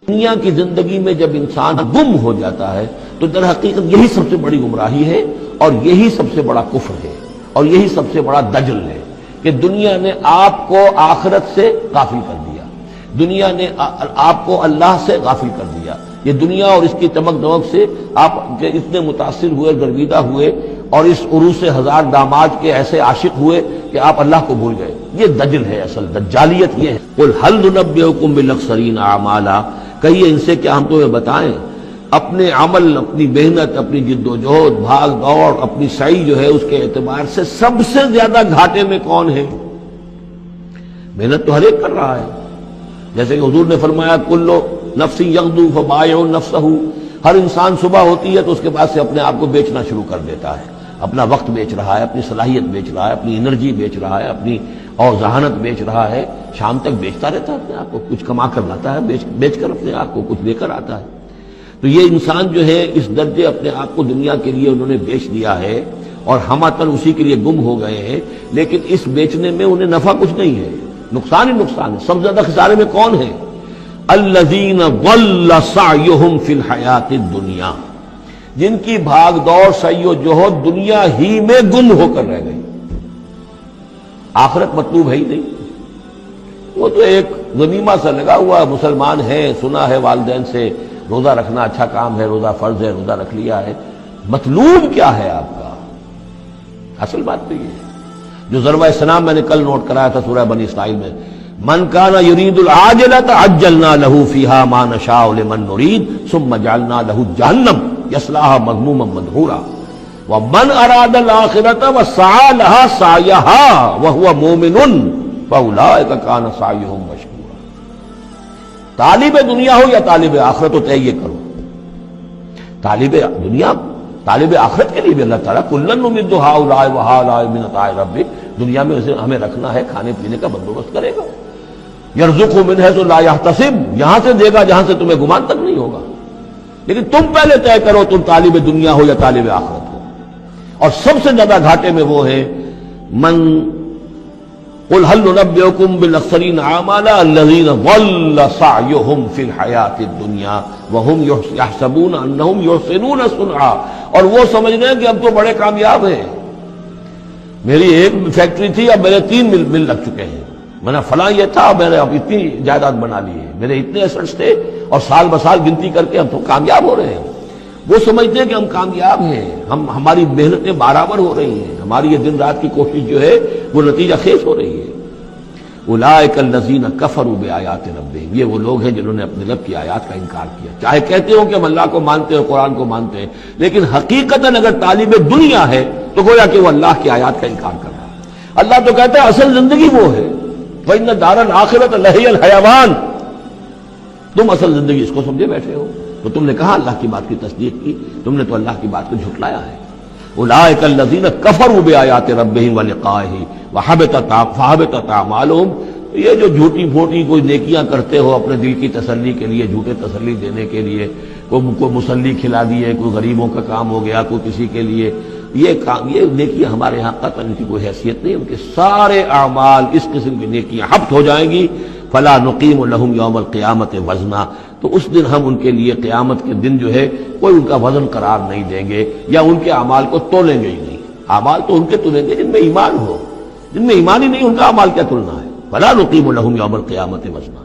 دنیا کی زندگی میں جب انسان گم ہو جاتا ہے تو در حقیقت یہی سب سے بڑی گمراہی ہے اور یہی سب سے بڑا کفر ہے اور یہی سب سے بڑا دجل ہے کہ دنیا نے آپ کو آخرت سے غافل کر دیا، دنیا نے آپ کو اللہ سے غافل کر دیا۔ یہ دنیا اور اس کی چمک دمک سے آپ اتنے متاثر ہوئے، گرویدہ ہوئے اور اس عروس ہزار داماد کے ایسے عاشق ہوئے کہ آپ اللہ کو بھول گئے۔ یہ دجل ہے، اصل دجالیت یہ ہے۔ قل هل ننبئکم بالاخسرین اعمالا، کہیے ان سے کیا ہم تمہیں بتائیں اپنے عمل، اپنی محنت، اپنی جد و جہد، بھاگ دوڑ، اپنی سعی جو ہے اس کے اعتبار سے سب سے زیادہ گھاٹے میں کون ہے؟ محنت تو ہر ایک کر رہا ہے، جیسے کہ حضور نے فرمایا کل نفس یغدو فبائع نفسہ، ہر انسان صبح ہوتی ہے تو اس کے بعد سے اپنے آپ کو بیچنا شروع کر دیتا ہے، اپنا وقت بیچ رہا ہے، اپنی صلاحیت بیچ رہا ہے، اپنی انرجی بیچ رہا ہے، اپنی اور ذہانت بیچ رہا ہے، شام تک بیچتا رہتا ہے اپنے آپ کو، کچھ کما کر لاتا ہے، بیچ کر اپنے آپ کو کچھ لے کر آتا ہے۔ تو یہ انسان جو ہے اس درجے اپنے آپ کو دنیا کے لیے انہوں نے بیچ دیا ہے اور ہم اتن اسی کے لیے گم ہو گئے ہیں، لیکن اس بیچنے میں انہیں نفع کچھ نہیں ہے، نقصان ہی نقصان ہے۔ سب سے زیادہ خسارے میں کون ہے؟ الذین ضل سعیہم فی الحیات الدنیا، جن کی بھاگ دوڑ سعی و جہد دنیا ہی میں گم ہو کر رہ گئی، آخرت مطلوب ہے ہی نہیں۔ وہ تو ایک غنیمہ سا لگا ہوا، مسلمان ہے، سنا ہے والدین سے روزہ رکھنا اچھا کام ہے، روزہ فرض ہے، روزہ رکھ لیا ہے، مطلوب کیا ہے آپ کا؟ اصل بات تو یہ ہے جو ضربہ سلام میں نے کل نوٹ کرایا تھا سورہ بنی اسرائیل میں، من کان یرید العاجلۃ عجلنا له فیہا ما نشاء لمن نرید ثم جعلنا له جہنم یصلاها مذموما مدحورا ومن اراد الاخرۃ وسعى لها سعیها وهو مؤمن فاولئک کان سعیهم مشکورا۔ طالب دنیا ہو یا طالب آخرت ہو، طے یہ کرو، طالب دنیا طالب آخرت کے لیے بھی اللہ تعالیٰ کلا نمد ہؤلاء وہؤلاء من عطاء ربک، دنیا میں اسے ہمیں رکھنا ہے، کھانے پینے کا بندوبست کرے گا۔ یرزق من حیث لا یحتسب، یہاں سے دے گا جہاں سے تمہیں گمان تک نہیں ہوگا، لیکن تم پہلے طے کرو تم طالب دنیا ہو یا طالب آخرت ہو۔ اور سب سے زیادہ گھاٹے میں وہ ہے من قل هل ننبئکم بالاخسرین اعمالا الذین ضل سعیہم فی الحیات الدنیا وہم یحسبون انہم یحسنون صنعا، اور وہ سمجھ رہے ہیں کہ اب تو بڑے کامیاب ہیں، میری ایک فیکٹری تھی اب میرے 3 مل لگ چکے ہیں، میں نے فلاں یہ تھا میں نے اب اتنی جائیداد بنا لی ہے، میرے اتنے ایسٹس تھے اور سال بسال گنتی کر کے ہم تو کامیاب ہو رہے ہیں۔ وہ سمجھتے ہیں کہ ہم کامیاب ہیں، ہماری محنتیں برابر ہو رہی ہیں، ہماری یہ دن رات کی کوشش جو ہے وہ نتیجہ خیز ہو رہی ہے۔ اولئک الذین کفروا بآیات ربہم، یہ وہ لوگ ہیں جنہوں نے اپنے رب کی آیات کا انکار کیا، چاہے کہتے ہوں کہ ہم اللہ کو مانتے ہیں، قرآن کو مانتے ہیں، لیکن حقیقتاً اگر طالب دنیا ہے تو گویا کہ وہ اللہ کی آیات کا انکار کر رہا ہے۔ اللہ تو کہتا ہے اصل زندگی وہ ہے، وَإِنَّ دَارَ الْآخِرَةَ لَهِيَ الْحَيَوَانُ، تم اصل زندگی اس کو سمجھے بیٹھے ہو، تو تم نے کہا اللہ کی بات کی تصدیق کی، تم نے تو اللہ کی بات کو جھٹلایا ہے۔ اولئک الذین کفروا بآیات ربہم ولقائہ فحبطت اعمالہم، یہ جو جھوٹی پھوٹی کوئی نیکیاں کرتے ہو اپنے دل کی تسلی کے لیے، جھوٹے تسلی دینے کے لیے، کوئی مسلی کھلا دیے، کوئی غریبوں کا کام ہو گیا، کوئی کسی کے لیے، یہ نیکیاں ہمارے یہاں قطعاً ان کی کوئی حیثیت نہیں، ان کے سارے اعمال اس قسم کی نیکیاں حبط ہو جائیں گی۔ فلا نقیم لہم یوم القیامت وزنا، تو اس دن ہم ان کے لیے قیامت کے دن جو ہے کوئی ان کا وزن قرار نہیں دیں گے یا ان کے اعمال کو تولیں گے ہی نہیں۔ اعمال تو ان کے تلیں گے جن میں ایمان ہو، جن میں ایمان ہی نہیں ان کا اعمال کیا تلنا ہے۔ فلا نقیم لہم یوم القیامت وزنا۔